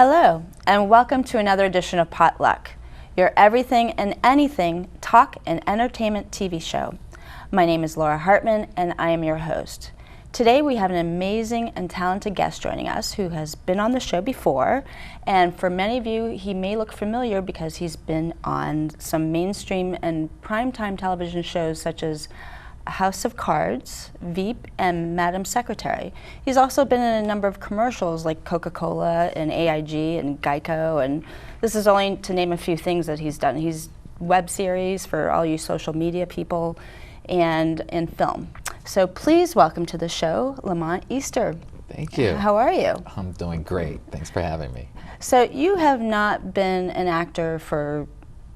Hello, and welcome to another edition of Potluck, your everything and anything talk and entertainment TV show. My name is Laura Hartman, and I am your host. Today we have an amazing and talented guest joining us who has been on the show before, and for many of you, he may look familiar because he's been on some mainstream and primetime television shows such as House of Cards, Veep, and Madam Secretary. He's also been in a number of commercials like Coca-Cola and AIG and Geico, and this is only to name a few things that he's done. He's web series for all you social media people and in film. So please welcome to the show, Lamont Easter. Thank you. How are you? I'm doing great. Thanks for having me. So you have not been an actor for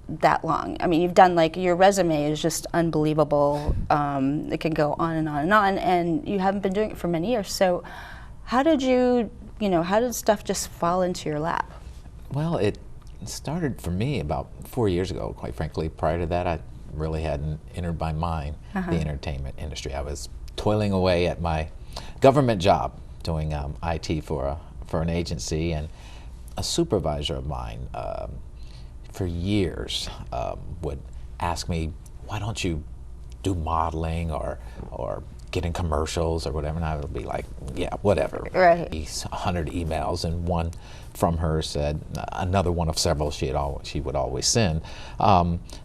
that long. I mean, you've done, like, your resume is just unbelievable. It can go on and on and on, and you haven't been doing it for many years. So how did how did stuff just fall into your lap? Well, it started for me about 4 years ago, quite frankly. Prior to that, I really hadn't entered my mind the entertainment industry. I was toiling away at my government job doing IT for an agency, and a supervisor of mine for years would ask me, why don't you do modeling or get in commercials or whatever, and I would be like, yeah, whatever. Right. 100 emails, and one from her said, another one of several she would always send,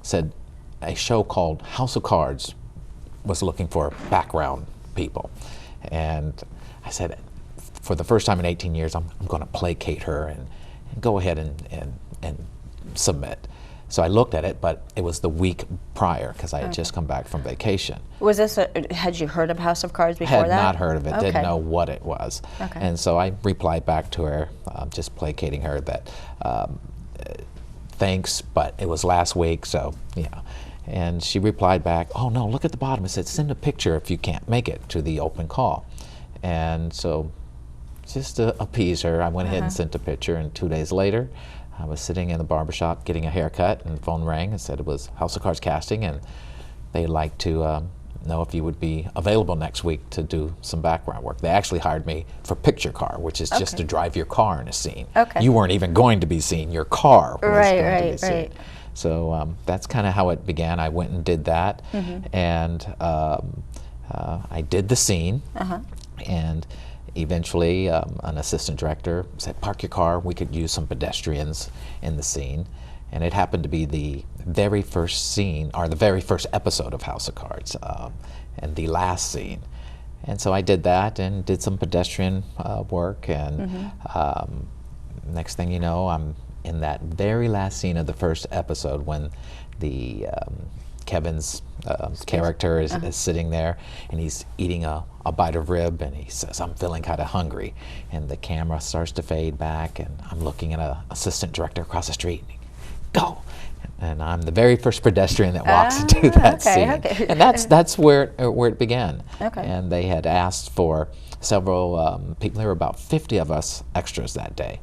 said a show called House of Cards was looking for background people. And I said, for the first time in 18 years, I'm going to placate her and go ahead and submit. So I looked at it, but it was the week prior because I had just come back from vacation. Was this had you heard of House of Cards before that? Had not heard of it, didn't know what it was. Okay. And so I replied back to her, just placating her that thanks, but it was last week, so yeah. And she replied back, oh no, look at the bottom. It said, send a picture if you can't make it to the open call. And so just to appease her, I went ahead and sent a picture, and 2 days later, I was sitting in the barbershop getting a haircut, and the phone rang and said it was House of Cards casting, and they'd like to know if you would be available next week to do some background work. They actually hired me for picture car, which is just to drive your car in a scene. Okay. You weren't even going to be seen, your car was going to be seen. Right. So that's kind of how it began. I went and did that, and I did the scene, and eventually an assistant director said, park your car, we could use some pedestrians in the scene. And it happened to be the very first scene, or the very first episode of House of Cards, and the last scene. And so I did that and did some pedestrian work, and next thing you know, I'm in that very last scene of the first episode when the Kevin's character is sitting there, and he's eating a bite of rib, and he says, I'm feeling kind of hungry. And the camera starts to fade back, and I'm looking at an assistant director across the street. Go! And I'm the very first pedestrian that walks into that scene. Okay. And that's where it began. Okay. And they had asked for several people. There were about 50 of us extras that day.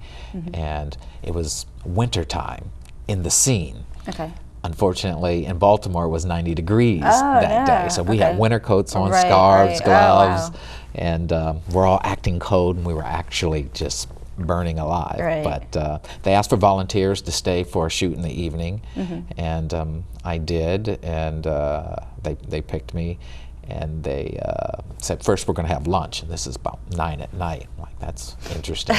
And it was winter time in the scene. Okay. Unfortunately, in Baltimore, it was 90 degrees that day. So we had winter coats on, Right, scarves, right. gloves, Oh, wow. and we're all acting code, and we were actually just burning alive. Right. But they asked for volunteers to stay for a shoot in the evening, and I did, and they picked me, and they said, first we're going to have lunch, and this is about 9 at night. I'm like, that's interesting.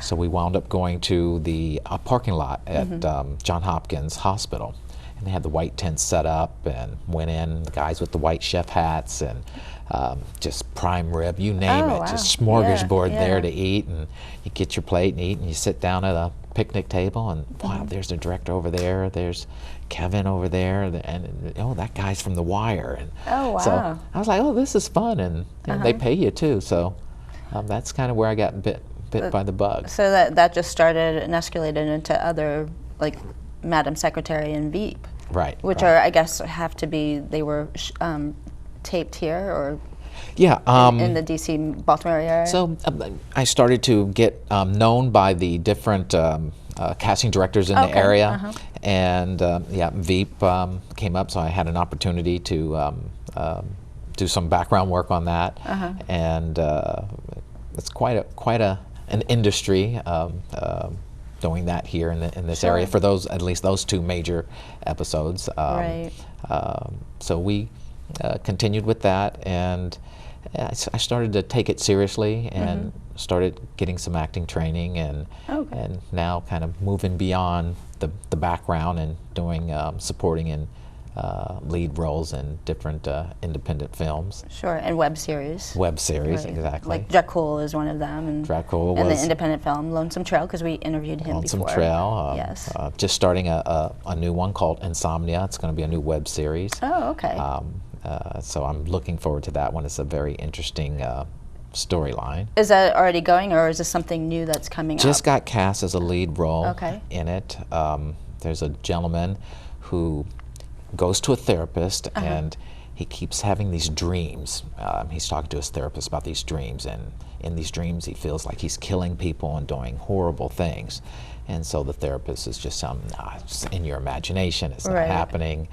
So we wound up going to the parking lot at John Hopkins Hospital, and they had the white tent set up, and went in, the guys with the white chef hats, and just prime rib, you name it, wow. just smorgasbord Yeah. there to eat, and you get your plate and eat, and you sit down at a picnic table, and wow, there's the director over there, there's Kevin over there, and oh, that guy's from The Wire. And Oh, wow. so I was like, oh, this is fun, and they pay you too, so that's kind of where I got bit by the bug. So that just started and escalated into other, like Madam Secretary and Veep. Right. Which right. are, I guess, have to be, they were taped here or Yeah. in the DC, Baltimore area? So I started to get known by the different casting directors in the area, and yeah, Veep came up, so I had an opportunity to do some background work on that, and it's quite a an industry doing that here in this Sure. area for those, at least those 2 major episodes. Right. So we continued with that, and I started to take it seriously and started getting some acting training, and now kind of moving beyond the background and doing supporting in lead roles in different independent films. Sure, and web series. Web series, Right. exactly. Like Dracul is one of them, and Dracul and was the independent film Lonesome Trail, because we interviewed him Lonesome before. Trail. Yes. Just starting a new one called Insomnia. It's going to be a new web series. Oh, okay. So I'm looking forward to that one. It's a very interesting storyline. Is that already going, or is this something new that's coming Just up? got cast as a lead role Okay. in it. There's a gentleman who goes to a therapist, and he keeps having these dreams. He's talking to his therapist about these dreams, and in these dreams he feels like he's killing people and doing horrible things. And so the therapist is just saying, nah, it's in your imagination, it's not Right. happening.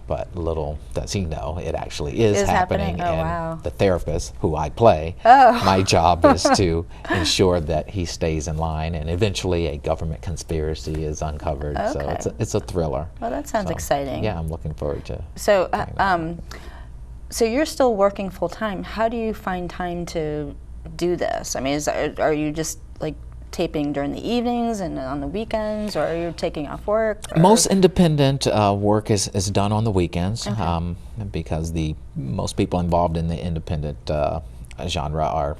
But little does he know, it actually is happening. Oh, and wow. the therapist, who I play, my job is to ensure that he stays in line, and eventually a government conspiracy is uncovered. So Okay. it's a thriller. Well, that sounds So, exciting. Yeah, I'm looking forward to. So, so you're still working full time. How do you find time to do this? I mean, are you just like taping during the evenings and on the weekends, or are you taking off work? Or? Most independent work is done on the weekends, because most people involved in the independent genre are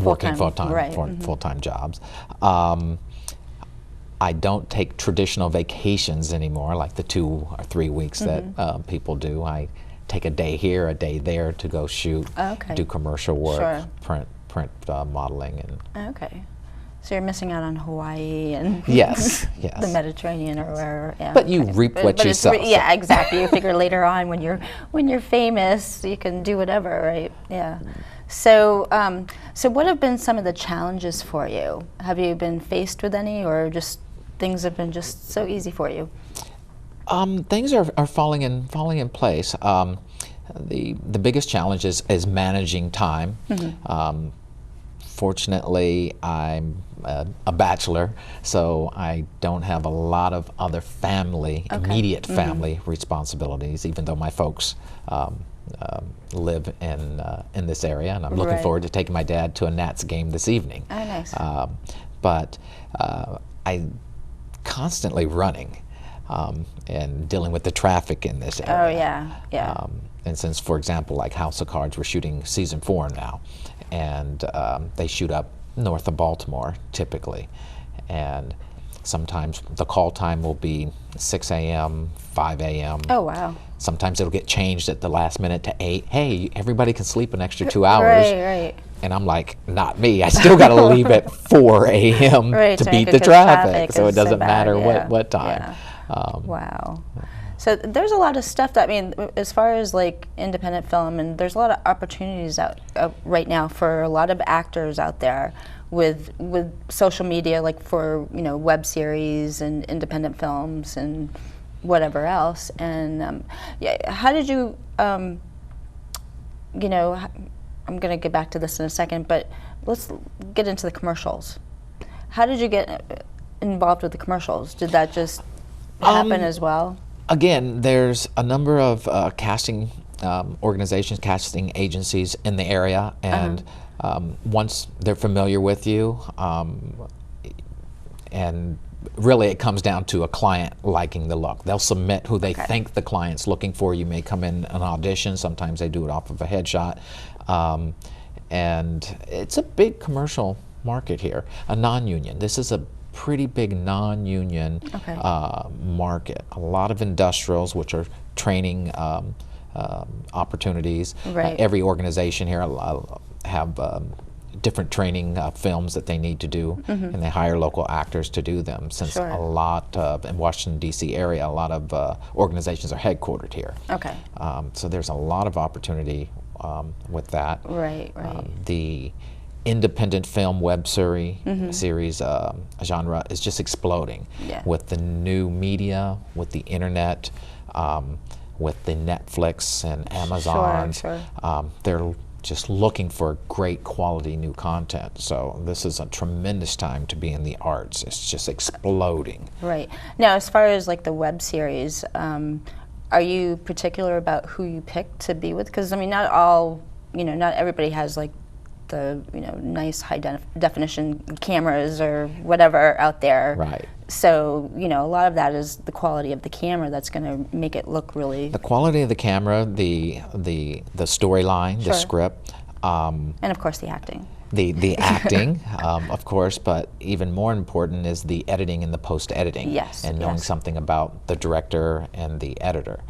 working Full-time, right. full-time jobs. I don't take traditional vacations anymore, like the 2 or 3 weeks that people do. I take a day here, a day there to go shoot, do commercial work, Sure. print modeling, and Okay. So you're missing out on Hawaii and yes. the Mediterranean or wherever. Yeah, But you reap what you it's sow. Yeah, exactly. You figure later on when you're famous, you can do whatever, right? Yeah. So, so what have been some of the challenges for you? Have you been faced with any, or just things have been just so easy for you? Things are falling in place. The biggest challenge is managing time. Fortunately, I'm a bachelor, so I don't have a lot of other immediate family responsibilities, even though my folks live in this area, and I'm looking forward to taking my dad to a Nats game this evening. Oh, nice. But I constantly running and dealing with the traffic in this area. Oh, yeah, yeah. And since, for example, like House of Cards, we're shooting season 4 now, and they shoot up north of Baltimore typically, and sometimes the call time will be 6 a.m., 5 a.m. Oh, wow. Sometimes it'll get changed at the last minute to 8. Hey, everybody can sleep an extra 2 hours. Right. And I'm like, not me. I still got to leave at 4 a.m. Right, to so beat because the traffic. traffic So it is so doesn't bad, matter yeah, what time. yeah. Wow. So there's a lot of stuff that, I mean, as far as like independent film, and there's a lot of opportunities out right now for a lot of actors out there with social media, like for, you know, web series and independent films and whatever else. And yeah, how did you, you know, I'm going to get back to this in a second, but let's get into the commercials. How did you get involved with the commercials? Did that just happen as well? Again, there's a number of casting organizations, casting agencies in the area, and once they're familiar with you, and really it comes down to a client liking the look. They'll submit who they think the client's looking for. You may come in an audition. Sometimes they do it off of a headshot. And it's a big commercial market here, a non-union. This is a pretty big non-union market. A lot of industrials, which are training opportunities. Right. Every organization here have different training films that they need to do, and they hire local actors to do them. Since a lot of, in Washington, D.C. area, a lot of organizations are headquartered here. Okay. So there's a lot of opportunity with that. Right. The independent film web series genre is just exploding with the new media, with the internet, with the Netflix and Amazon. Sure. They're just looking for great quality new content. So this is a tremendous time to be in the arts. It's just exploding. Right. Now, as far as like the web series, are you particular about who you pick to be with? Because I mean, not all, not everybody has like the nice high definition cameras or whatever out there. Right. So a lot of that is the quality of the camera that's going to make it look really. The quality of the camera, the storyline, Sure. the script, and of course the acting. the acting, of course, but even more important is the editing and the post-editing. Yes, and knowing yes. something about the director and the editor,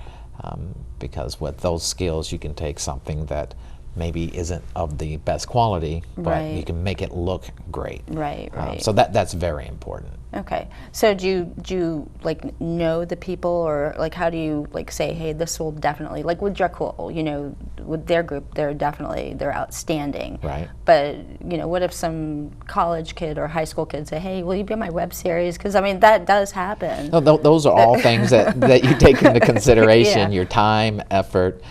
because with those skills you can take something that maybe isn't of the best quality, but Right. you can make it look great. Right, right. So that's very important. Okay. So do you like know the people, or like how do you like say, hey, this will definitely, like with Dracul, with their group, they're outstanding. Right. But what if some college kid or high school kid say, hey, will you be on my web series? Because I mean that does happen. No, those are all things that you take into consideration. Yeah. Your time, effort,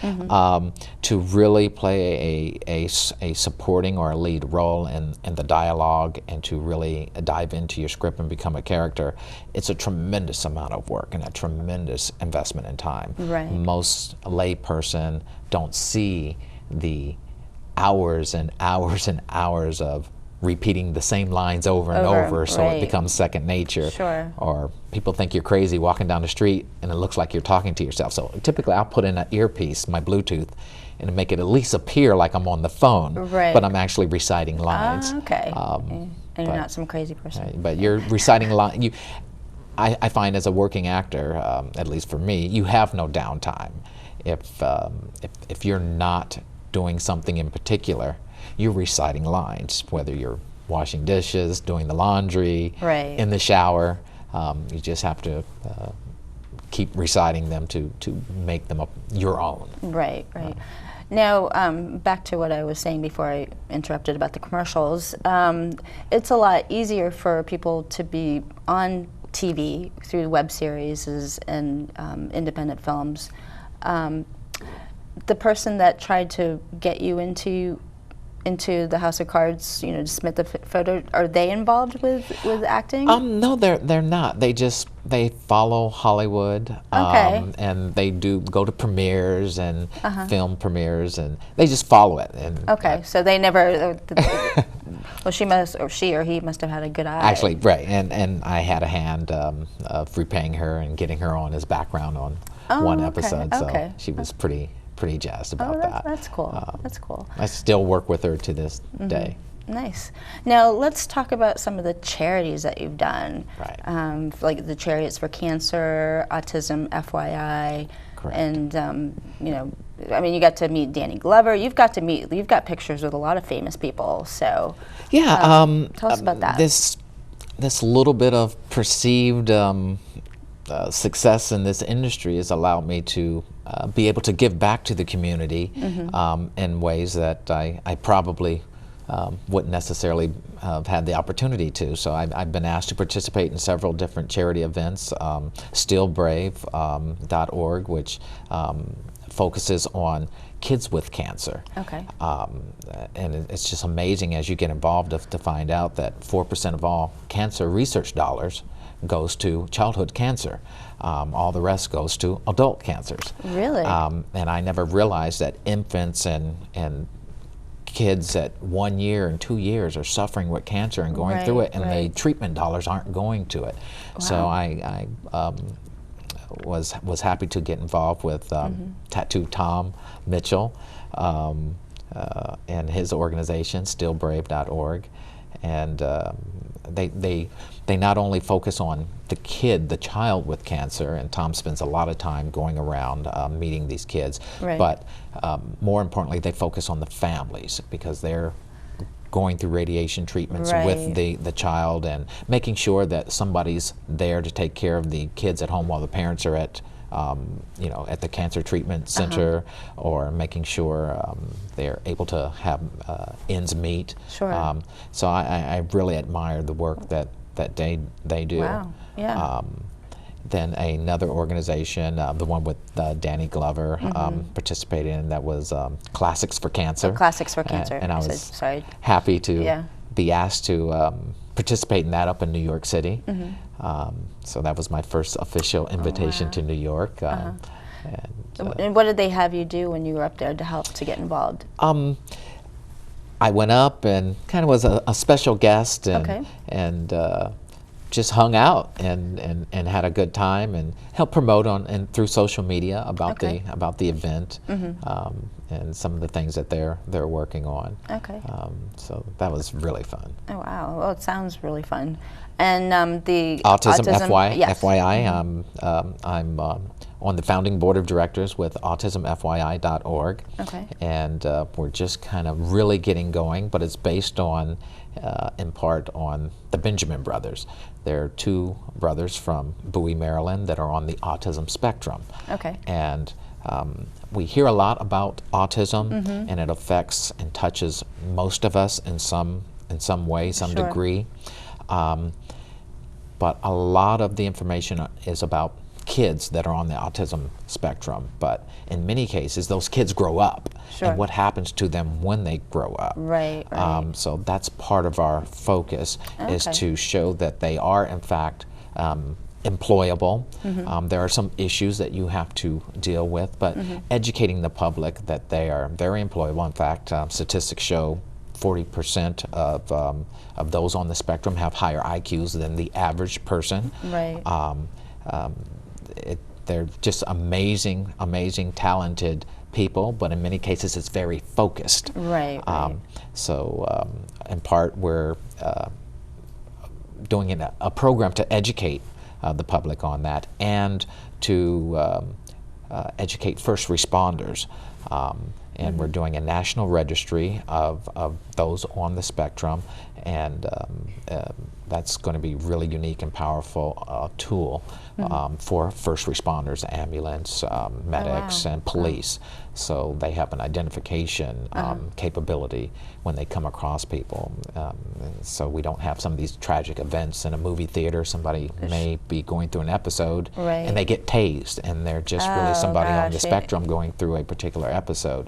to really play a supporting or a lead role in the dialogue, and to really dive into your script and become a character. It's a tremendous amount of work and a tremendous investment in time. Right. Most lay person don't see the hours and hours and hours of repeating the same lines over and over, so right. it becomes second nature. Sure. Or people think you're crazy walking down the street and it looks like you're talking to yourself. So typically I'll put in an earpiece, my Bluetooth, and make it at least appear like I'm on the phone, Right. but I'm actually reciting lines. Okay. And you're but- not some crazy person. But you're reciting lines. I find as a working actor, at least for me, you have no downtime. If you're not doing something in particular, you're reciting lines, whether you're washing dishes, doing the laundry, Right. in the shower. You just have to keep reciting them to make them your own. Right, right. Now, back to what I was saying before I interrupted about the commercials. It's a lot easier for people to be on TV through web series and independent films. The person that tried to get you into the House of Cards, to submit the photo, are they involved with acting? No, they're not. They follow Hollywood, Okay. and they do go to premieres and film premieres, and they just follow it. And Okay, so they never. Well, she or he must have had a good eye. actually, right, and I had a hand of repaying her and getting her on as background on one okay, episode, so okay. she was pretty jazzed about that. That's cool. That's cool. I still work with her to this day. Nice. Now let's talk about some of the charities that you've done. Right. Like the Charities for Cancer, Autism FYI, Correct. and I mean, you got to meet Danny Glover. You've got pictures with a lot of famous people. So Yeah. tell us about that. This little bit of perceived success in this industry has allowed me to be able to give back to the community in ways that I probably wouldn't necessarily have had the opportunity to. So I've been asked to participate in several different charity events. StillBrave.org, which focuses on kids with cancer. Okay. And it's just amazing as you get involved to find out that 4% of all cancer research dollars goes to childhood cancer. All the rest goes to adult cancers. Really? And I never realized that infants and kids at 1 year and 2 years are suffering with cancer and going through it, and the treatment dollars aren't going to it. Wow. So I was happy to get involved with Tattoo Tom Mitchell and his organization, StillBrave.org, and they not only focus on the child with cancer, and Tom spends a lot of time going around meeting these kids, but more importantly, they focus on the families, because they're going through radiation treatments with the child, and making sure that somebody's there to take care of the kids at home while the parents are at at the cancer treatment center, or making sure they're able to have ends meet. Sure. So I really admire the work that they do. Wow. Yeah. then another organization, the one with Danny Glover, participated in, that was Classics for Cancer. Classics for Cancer. And I was happy to be asked to participate in that up in New York City. So that was my first official invitation to New York. And what did they have you do when you were up there to help to get involved? I went up and kind of was a special guest, and just hung out and had a good time, and helped promote on and through social media about the event, and some of the things that they're working on. So that was really fun. Oh wow! Well, it sounds really fun. And the autism FYI, I'm on the founding board of directors with autismfyi.org, and we're just kind of really getting going, but it's based on, in part, on the Benjamin brothers. There are two brothers from Bowie, Maryland, that are on the autism spectrum. And we hear a lot about autism, and it affects and touches most of us in some way, some degree. But a lot of the information is about kids that are on the autism spectrum, but in many cases those kids grow up, and what happens to them when they grow up. So that's part of our focus, is to show that they are in fact employable. There are some issues that you have to deal with, but educating the public that they are very employable. In fact, statistics show 40% of those on the spectrum have higher IQs than the average person. They're just amazing, talented people, but in many cases it's very focused. So in part we're doing a program to educate the public on that, and to educate first responders. And we're doing a national registry of those on the spectrum, and that's going to be really unique and powerful tool for first responders, ambulance, medics, and police. So they have an identification capability when they come across people. So we don't have some of these tragic events in a movie theater. Somebody may be going through an episode and they get tased, and they're just really somebody on the spectrum going through a particular episode.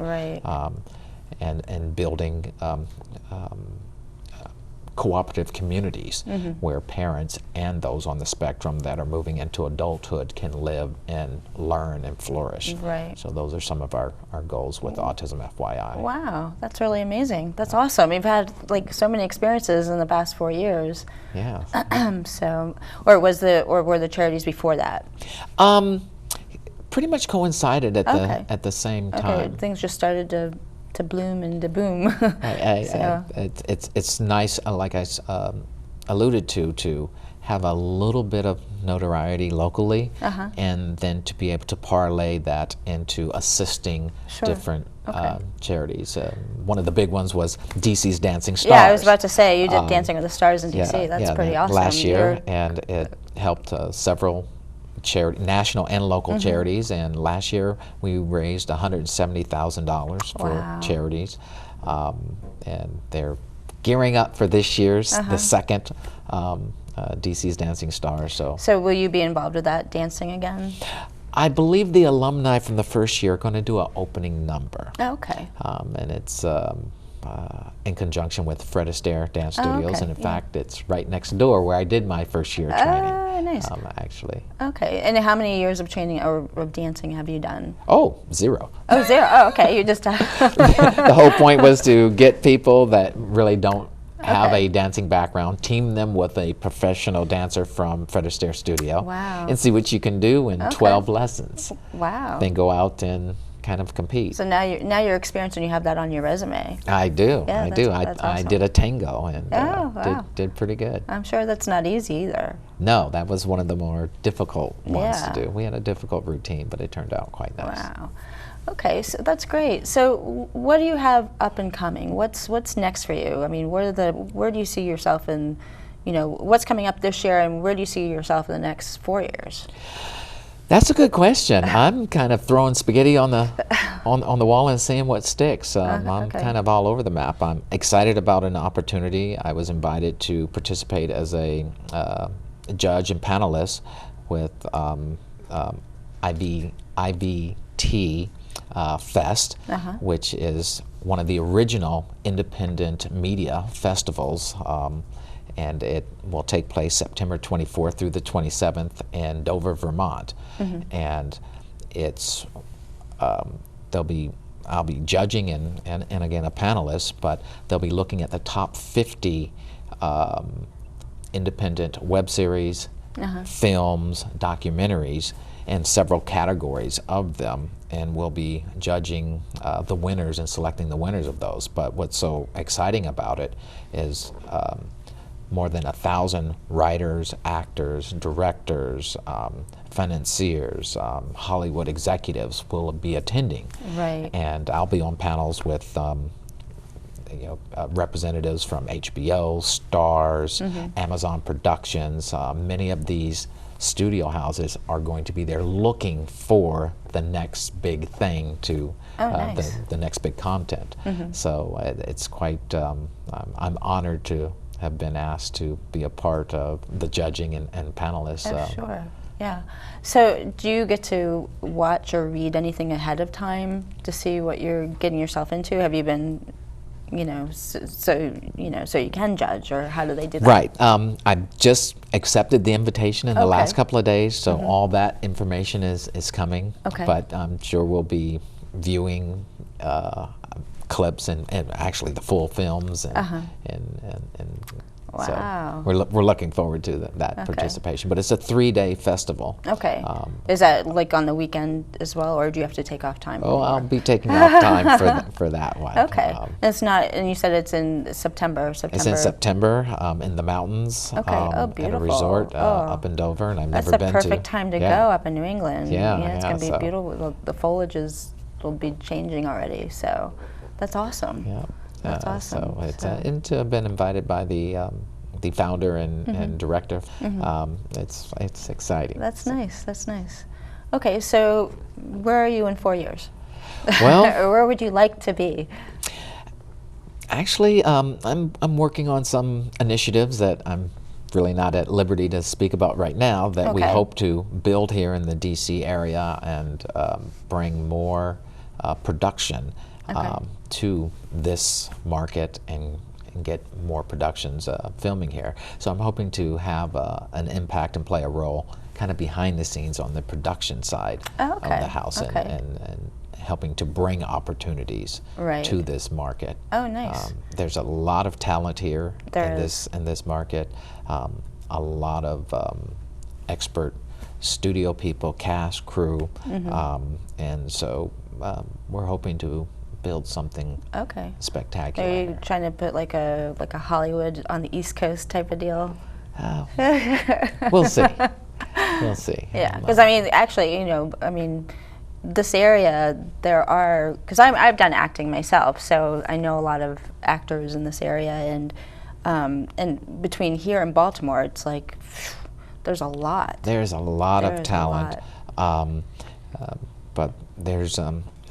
And building cooperative communities where parents and those on the spectrum that are moving into adulthood can live and learn and flourish. So those are some of our goals with Autism FYI. Wow, that's really amazing. That's awesome. You've had like so many experiences in the past 4 years. So, or were the charities before that? Pretty much coincided at the same time. Things just started to bloom and to boom. It's nice, like I alluded to have a little bit of notoriety locally, and then to be able to parlay that into assisting different charities. One of the big ones was DC's Dancing Stars. Yeah, I was about to say, you did Dancing with the Stars in DC. That's pretty awesome. Last year, and it helped several national and local charities, and last year we raised $170,000 for charities, and they're gearing up for this year's the second DC's Dancing Stars. So will you be involved with that dancing again? I believe the alumni from the first year are going to do an opening number. And it's in conjunction with Fred Astaire Dance Studios, and in fact it's right next door where I did my first year training. Nice. Actually. And how many years of training or of dancing have you done? 0. Oh, 0. Okay, you just The whole point was to get people that really don't have a dancing background, team them with a professional dancer from Fred Astaire Studio, and see what you can do in 12 lessons. Then go out and kind of compete. So now you're experienced and you have that on your resume. I do. That's awesome. I did a tango and did pretty good. I'm sure that's not easy either. No, that was one of the more difficult ones to do. We had a difficult routine, but it turned out quite nice. Wow. Okay, so that's great. So what do you have up and coming? What's next for you? I mean, where do you see yourself in, what's coming up this year, and where do you see yourself in the next 4 years? That's a good question. I'm kind of throwing spaghetti on the wall and seeing what sticks. I'm kind of all over the map. I'm excited about an opportunity. I was invited to participate as a judge and panelist with IBT Fest, which is one of the original independent media festivals, and it will take place September 24th through the 27th in Dover, Vermont. And it's I'll be judging and again a panelist, but they'll be looking at the top 50 independent web series, films, documentaries, and several categories of them, and we'll be judging the winners and selecting the winners of those. But what's so exciting about it is more than 1,000 writers, actors, directors, financiers, Hollywood executives will be attending. Right. And I'll be on panels with representatives from HBO, Stars, Amazon Productions. Many of these studio houses are going to be there looking for the next big thing to the next big content. So it's quite, I'm honored to have been asked to be a part of the judging and panelists. Sure, yeah. So do you get to watch or read anything ahead of time to see what you're getting yourself into? Have you been, so you can judge, or how do they do that? Right. I just accepted the invitation in the last couple of days, so all that information is coming. Okay. But I'm sure we'll be viewing clips and actually the full films and wow. So we're looking forward to that participation. But it's a 3-day festival. Okay. Is that like on the weekend as well, or do you have to take off time? Oh, I'll be taking off time for that one. Okay. It's not, and you said it's in September. It's in September in the mountains. Okay. Oh, beautiful. At a resort up in Dover, and I've never been to. That's the perfect time to go up in New England. Yeah, it's going to be beautiful. The foliage will be changing already, so that's awesome. Yeah. That's awesome. So it's and to have been invited by the founder and director. It's exciting. That's nice. That's nice. Okay, so where are you in 4 years? Well, or where would you like to be? Actually, I'm working on some initiatives that I'm really not at liberty to speak about right now that we hope to build here in the DC area and bring more production to this market and get more productions filming here. So I'm hoping to have an impact and play a role kind of behind the scenes on the production side of the house and helping to bring opportunities to this market. Oh, nice. There's a lot of talent here in this market, a lot of expert studio people, cast, crew, and so we're hoping to build something spectacular. Are you trying to put like a Hollywood on the East Coast type of deal? We'll see. We'll see. Yeah, because I mean, actually, this area because I've done acting myself, so I know a lot of actors in this area, and between here and Baltimore, it's like there's a lot. There's a lot of talent, but there's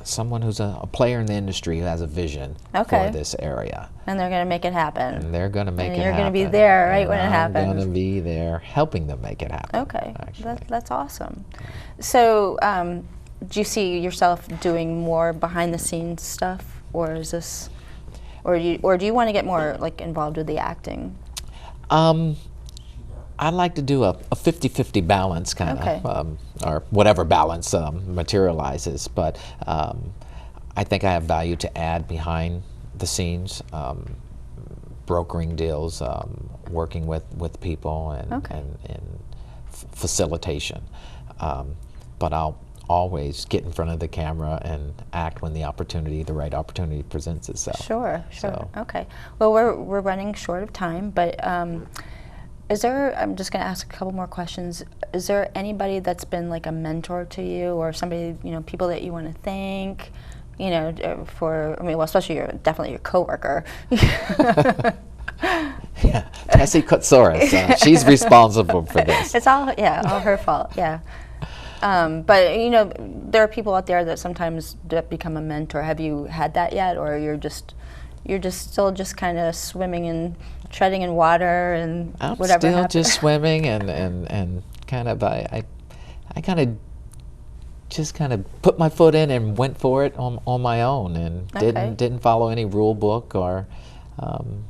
someone who's a player in the industry who has a vision for this area. And they're going to make it happen. And they're going to make it happen. And you're going to be there when it happens. I'm going to be there helping them make it happen. Okay, that's awesome. So do you see yourself doing more behind the scenes stuff, or is this, or do you want to get more like involved with the acting? I'd like to do a 50-50 balance kind of, or whatever balance materializes, but I think I have value to add behind the scenes, brokering deals, working with people and facilitation. But I'll always get in front of the camera and act when the right opportunity presents itself. Sure. So. Okay. Well, we're running short of time, but is there, I'm just going to ask a couple more questions. Is there anybody that's been like a mentor to you, or somebody, people that you want to thank, especially definitely your coworker. Yeah, Tessie Kotsouris, she's responsible for this. It's all her fault, yeah. But there are people out there that sometimes become a mentor. Have you had that yet, or you're still just kind of swimming and treading in water and whatever happens? I'm still just swimming and kind of I kind of just kind of put my foot in and went for it on my own, and didn't follow any rule book or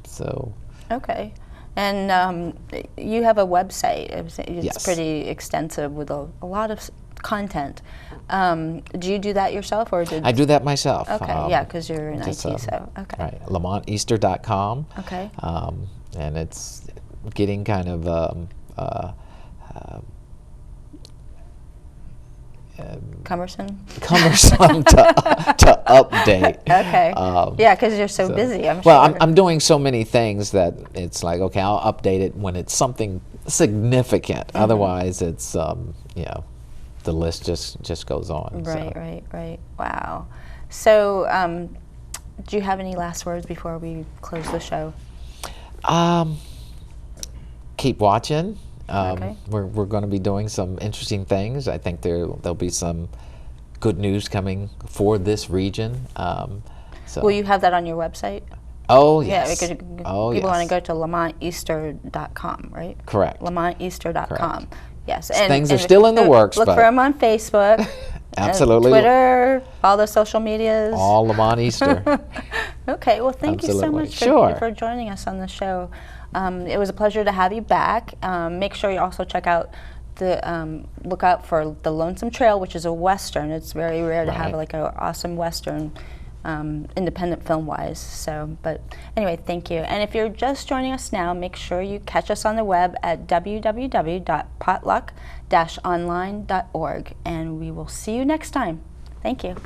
so. Okay. And you have a website. It's Yes. pretty extensive with a lot of content. Do you do that yourself, or did I do that myself. Okay, yeah, because you're in IT, just, so okay. Right, LamontEaster.com. Okay. And it's getting kind of Cumbersome to update. Okay. Yeah, because you're so busy, I'm well, sure. I'm doing so many things that it's like, okay, I'll update it when it's something significant. Otherwise, it's you know, the list just goes on. Right, so. right. Wow. So, do you have any last words before we close the show? Keep watching. Okay. We're going to be doing some interesting things. I think there'll be some good news coming for this region. So. Will you have that on your website? Oh, yes. Yeah, because people want to go to LamontEaster.com, right? Correct. LamontEaster.com. Correct. Yes. Things are still in the works. Look for him on Facebook. Absolutely. Twitter, all the social medias. All Lamont Easter. Okay, well, thank you so Absolutely. much for joining us on the show. It was a pleasure to have you back. Make sure you also check out look out for The Lonesome Trail, which is a Western. It's very rare to have like an awesome Western, independent film-wise. So, but anyway, thank you. And if you're just joining us now, make sure you catch us on the web at www.potluck-online.org. And we will see you next time. Thank you.